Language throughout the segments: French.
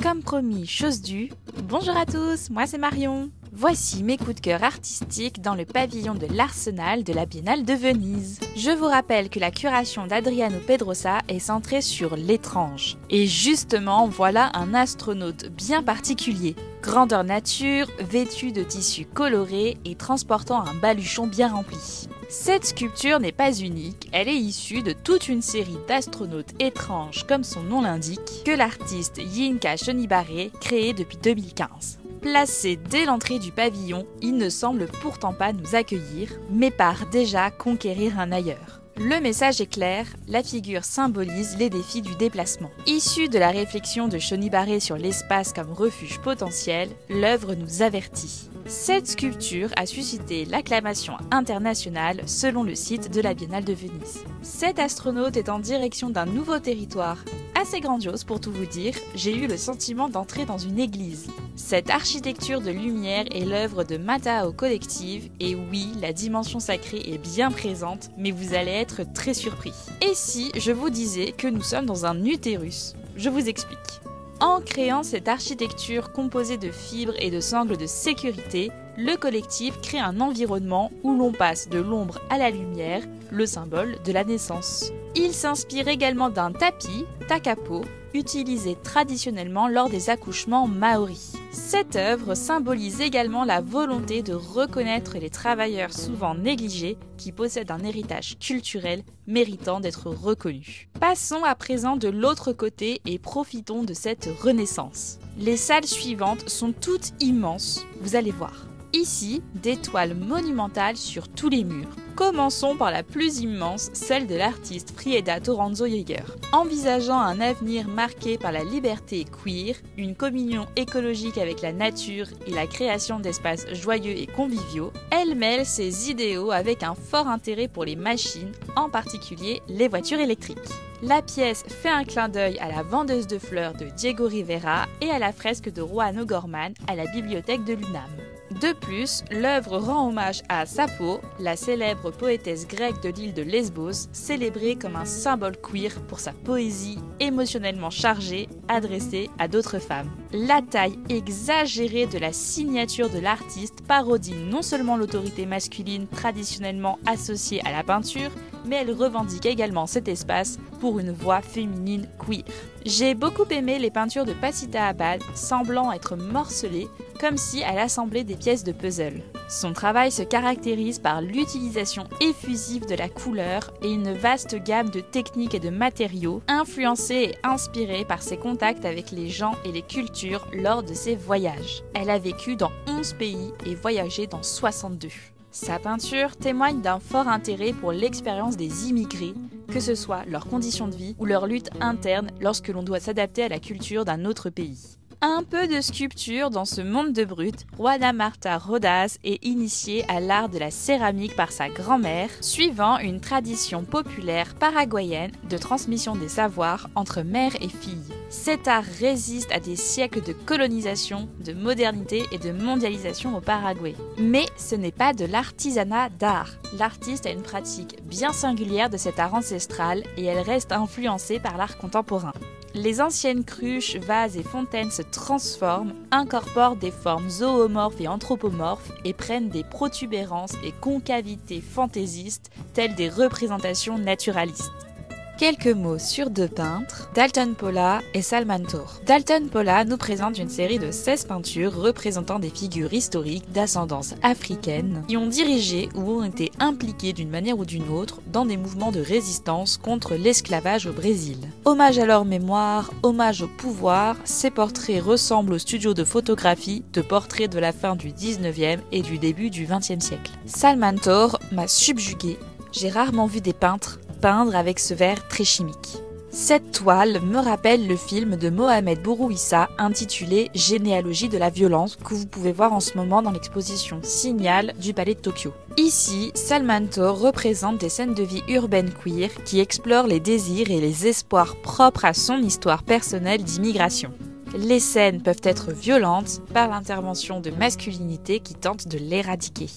Comme promis, chose due, bonjour à tous, moi c'est Marion. Voici mes coups de cœur artistiques dans le pavillon de l'Arsenal de la Biennale de Venise. Je vous rappelle que la curation d'Adriano Pedrosa est centrée sur l'étrange. Et justement, voilà un astronaute bien particulier. Grandeur nature, vêtu de tissus colorés et transportant un baluchon bien rempli. Cette sculpture n'est pas unique, elle est issue de toute une série d'astronautes étranges, comme son nom l'indique, que l'artiste Yinka Shonibare créé depuis 2015. Placé dès l'entrée du pavillon, il ne semble pourtant pas nous accueillir, mais part déjà conquérir un ailleurs. Le message est clair, la figure symbolise les défis du déplacement. Issue de la réflexion de Shonibare sur l'espace comme refuge potentiel, l'œuvre nous avertit. Cette sculpture a suscité l'acclamation internationale selon le site de la Biennale de Venise. Cet astronaute est en direction d'un nouveau territoire. Assez grandiose pour tout vous dire, j'ai eu le sentiment d'entrer dans une église. Cette architecture de lumière est l'œuvre de Matao Collective et oui, la dimension sacrée est bien présente, mais vous allez être très surpris. Et si je vous disais que nous sommes dans un utérus? Je vous explique. En créant cette architecture composée de fibres et de sangles de sécurité, le collectif crée un environnement où l'on passe de l'ombre à la lumière, le symbole de la naissance. Il s'inspire également d'un tapis, takapo, utilisé traditionnellement lors des accouchements maoris. Cette œuvre symbolise également la volonté de reconnaître les travailleurs souvent négligés qui possèdent un héritage culturel méritant d'être reconnu. Passons à présent de l'autre côté et profitons de cette renaissance. Les salles suivantes sont toutes immenses, vous allez voir. Ici, des toiles monumentales sur tous les murs. Commençons par la plus immense, celle de l'artiste Frieda Toranzo Jäger. Envisageant un avenir marqué par la liberté queer, une communion écologique avec la nature et la création d'espaces joyeux et conviviaux, elle mêle ses idéaux avec un fort intérêt pour les machines, en particulier les voitures électriques. La pièce fait un clin d'œil à la vendeuse de fleurs de Diego Rivera et à la fresque de Juan O'Gorman à la bibliothèque de l'UNAM. De plus, l'œuvre rend hommage à Sappho, la célèbre poétesse grecque de l'île de Lesbos, célébrée comme un symbole queer pour sa poésie émotionnellement chargée, adressée à d'autres femmes. La taille exagérée de la signature de l'artiste parodie non seulement l'autorité masculine traditionnellement associée à la peinture, mais elle revendique également cet espace pour une voix féminine queer. J'ai beaucoup aimé les peintures de Passita Abad, semblant être morcelées, comme si elle assemblait des pièces de puzzle. Son travail se caractérise par l'utilisation effusive de la couleur et une vaste gamme de techniques et de matériaux, influencés et inspirés par ses contacts avec les gens et les cultures lors de ses voyages. Elle a vécu dans 11 pays et voyagé dans 62. Sa peinture témoigne d'un fort intérêt pour l'expérience des immigrés, que ce soit leurs conditions de vie ou leur lutte interne lorsque l'on doit s'adapter à la culture d'un autre pays. Un peu de sculpture dans ce monde de brut, Juana Marta Rodas est initiée à l'art de la céramique par sa grand-mère, suivant une tradition populaire paraguayenne de transmission des savoirs entre mère et fille. Cet art résiste à des siècles de colonisation, de modernité et de mondialisation au Paraguay. Mais ce n'est pas de l'artisanat d'art. L'artiste a une pratique bien singulière de cet art ancestral et elle reste influencée par l'art contemporain. Les anciennes cruches, vases et fontaines se transforment, incorporent des formes zoomorphes et anthropomorphes et prennent des protubérances et concavités fantaisistes telles des représentations naturalistes. Quelques mots sur deux peintres, Dalton Paula et Salman Tor. Dalton Paula nous présente une série de 16 peintures représentant des figures historiques d'ascendance africaine qui ont dirigé ou ont été impliquées d'une manière ou d'une autre dans des mouvements de résistance contre l'esclavage au Brésil. Hommage à leur mémoire, hommage au pouvoir, ces portraits ressemblent aux studios de photographie de portraits de la fin du 19e et du début du 20e siècle. Salman Tor m'a subjugué. J'ai rarement vu des peintres peindre avec ce verre très chimique. Cette toile me rappelle le film de Mohamed Bourouissa intitulé Généalogie de la violence que vous pouvez voir en ce moment dans l'exposition Signal du Palais de Tokyo. Ici, Salman Tor représente des scènes de vie urbaine queer qui explorent les désirs et les espoirs propres à son histoire personnelle d'immigration. Les scènes peuvent être violentes par l'intervention de masculinités qui tentent de l'éradiquer.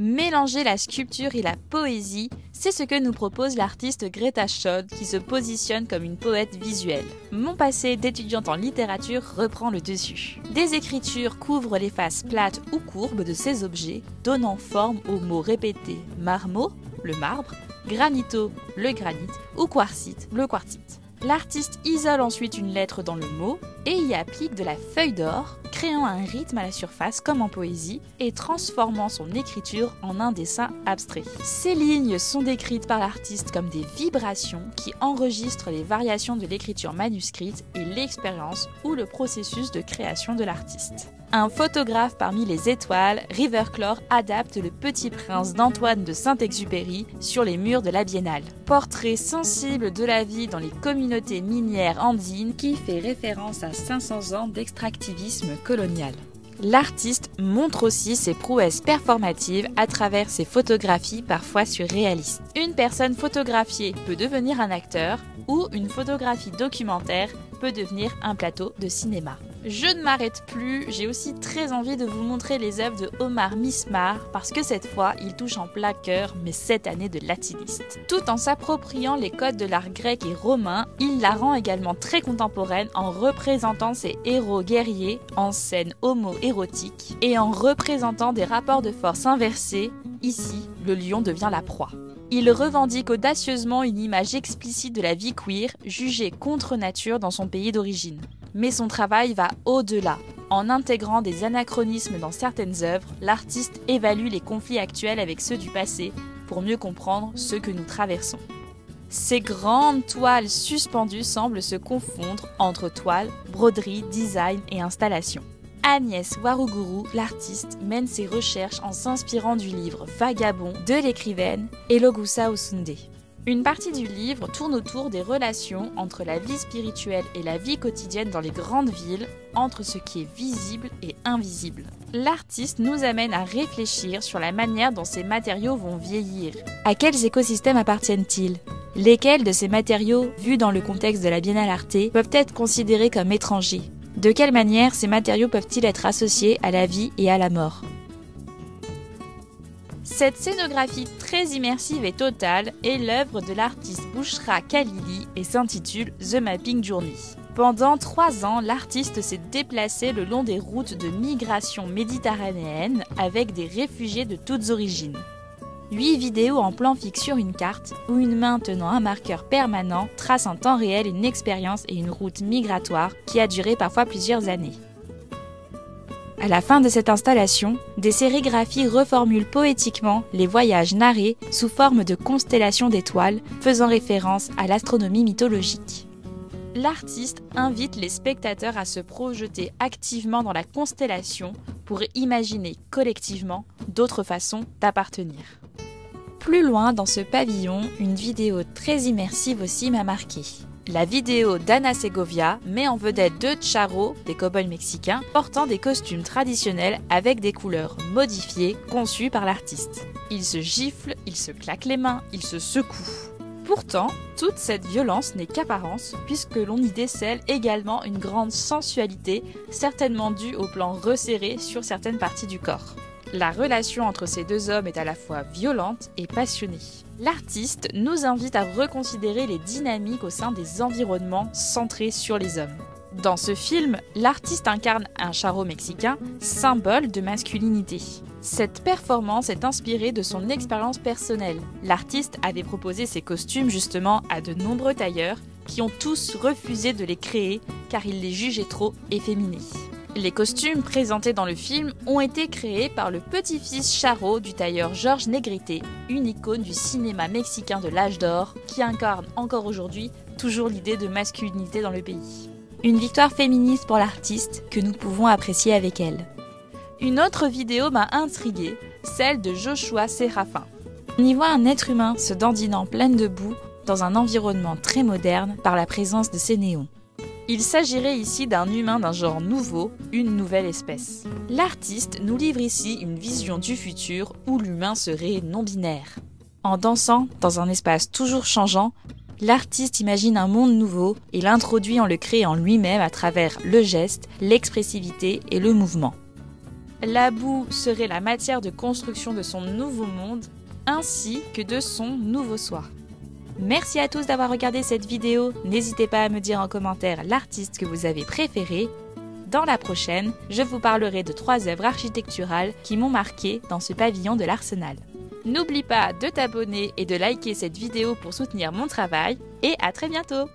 Mélanger la sculpture et la poésie, c'est ce que nous propose l'artiste Greta Schod qui se positionne comme une poète visuelle. Mon passé d'étudiante en littérature reprend le dessus. Des écritures couvrent les faces plates ou courbes de ces objets, donnant forme aux mots répétés marmo, le marbre, granito, le granit, ou quartzite, le quartzite. L'artiste isole ensuite une lettre dans le mot et y applique de la feuille d'or, créant un rythme à la surface comme en poésie et transformant son écriture en un dessin abstrait. Ces lignes sont décrites par l'artiste comme des vibrations qui enregistrent les variations de l'écriture manuscrite et l'expérience ou le processus de création de l'artiste. Un photographe parmi les étoiles, Riverclore adapte Le Petit Prince d'Antoine de Saint-Exupéry sur les murs de la Biennale. Portrait sensible de la vie dans les communautés minières andines qui fait référence à 500 ans d'extractivisme colonial. L'artiste montre aussi ses prouesses performatives à travers ses photographies parfois surréalistes. Une personne photographiée peut devenir un acteur ou une photographie documentaire peut devenir un plateau de cinéma. Je ne m'arrête plus, j'ai aussi très envie de vous montrer les œuvres de Omar Mismar parce que cette fois, il touche en plein cœur mes 7 années de latiniste. Tout en s'appropriant les codes de l'art grec et romain, il la rend également très contemporaine en représentant ses héros guerriers en scène homo-érotique et en représentant des rapports de force inversés. Ici, le lion devient la proie. Il revendique audacieusement une image explicite de la vie queer, jugée contre nature dans son pays d'origine. Mais son travail va au-delà. En intégrant des anachronismes dans certaines œuvres, l'artiste évalue les conflits actuels avec ceux du passé pour mieux comprendre ceux que nous traversons. Ces grandes toiles suspendues semblent se confondre entre toile, broderie, design et installation. Agnès Waruguru, l'artiste, mène ses recherches en s'inspirant du livre Vagabond de l'écrivaine Elogusa Osunde. Une partie du livre tourne autour des relations entre la vie spirituelle et la vie quotidienne dans les grandes villes, entre ce qui est visible et invisible. L'artiste nous amène à réfléchir sur la manière dont ces matériaux vont vieillir. À quels écosystèmes appartiennent-ils ? Lesquels de ces matériaux, vus dans le contexte de la Biennale Arte, peuvent être considérés comme étrangers ? De quelle manière ces matériaux peuvent-ils être associés à la vie et à la mort ? Cette scénographie très immersive et totale est l'œuvre de l'artiste Bouchra Khalili et s'intitule The Mapping Journey. Pendant 3 ans, l'artiste s'est déplacé le long des routes de migration méditerranéenne avec des réfugiés de toutes origines. 8 vidéos en plan fixe sur une carte où une main tenant un marqueur permanent trace en temps réel une expérience et une route migratoire qui a duré parfois plusieurs années. À la fin de cette installation, des sérigraphies reformulent poétiquement les voyages narrés sous forme de constellations d'étoiles, faisant référence à l'astronomie mythologique. L'artiste invite les spectateurs à se projeter activement dans la constellation pour imaginer collectivement d'autres façons d'appartenir. Plus loin dans ce pavillon, une vidéo très immersive aussi m'a marqué. La vidéo d'Ana Segovia met en vedette 2 charros, des cow-boys mexicains, portant des costumes traditionnels avec des couleurs modifiées conçues par l'artiste. Ils se giflent, ils se claquent les mains, ils se secouent. Pourtant, toute cette violence n'est qu'apparence, puisque l'on y décèle également une grande sensualité, certainement due au plan resserré sur certaines parties du corps. La relation entre ces 2 hommes est à la fois violente et passionnée. L'artiste nous invite à reconsidérer les dynamiques au sein des environnements centrés sur les hommes. Dans ce film, l'artiste incarne un charro mexicain, symbole de masculinité. Cette performance est inspirée de son expérience personnelle. L'artiste avait proposé ses costumes justement à de nombreux tailleurs qui ont tous refusé de les créer car ils les jugeaient trop efféminés. Les costumes présentés dans le film ont été créés par le petit-fils charro du tailleur Georges Negrete, une icône du cinéma mexicain de l'âge d'or qui incarne encore aujourd'hui toujours l'idée de masculinité dans le pays. Une victoire féministe pour l'artiste que nous pouvons apprécier avec elle. Une autre vidéo m'a intriguée, celle de Joshua Séraphin. On y voit un être humain se dandinant pleine de boue dans un environnement très moderne par la présence de ses néons. Il s'agirait ici d'un humain d'un genre nouveau, une nouvelle espèce. L'artiste nous livre ici une vision du futur où l'humain serait non-binaire. En dansant dans un espace toujours changeant, l'artiste imagine un monde nouveau et l'introduit en le créant lui-même à travers le geste, l'expressivité et le mouvement. La boue serait la matière de construction de son nouveau monde, ainsi que de son nouveau soi. Merci à tous d'avoir regardé cette vidéo. N'hésitez pas à me dire en commentaire l'artiste que vous avez préféré. Dans la prochaine, je vous parlerai de 3 œuvres architecturales qui m'ont marqué dans ce pavillon de l'Arsenal. N'oublie pas de t'abonner et de liker cette vidéo pour soutenir mon travail, et à très bientôt!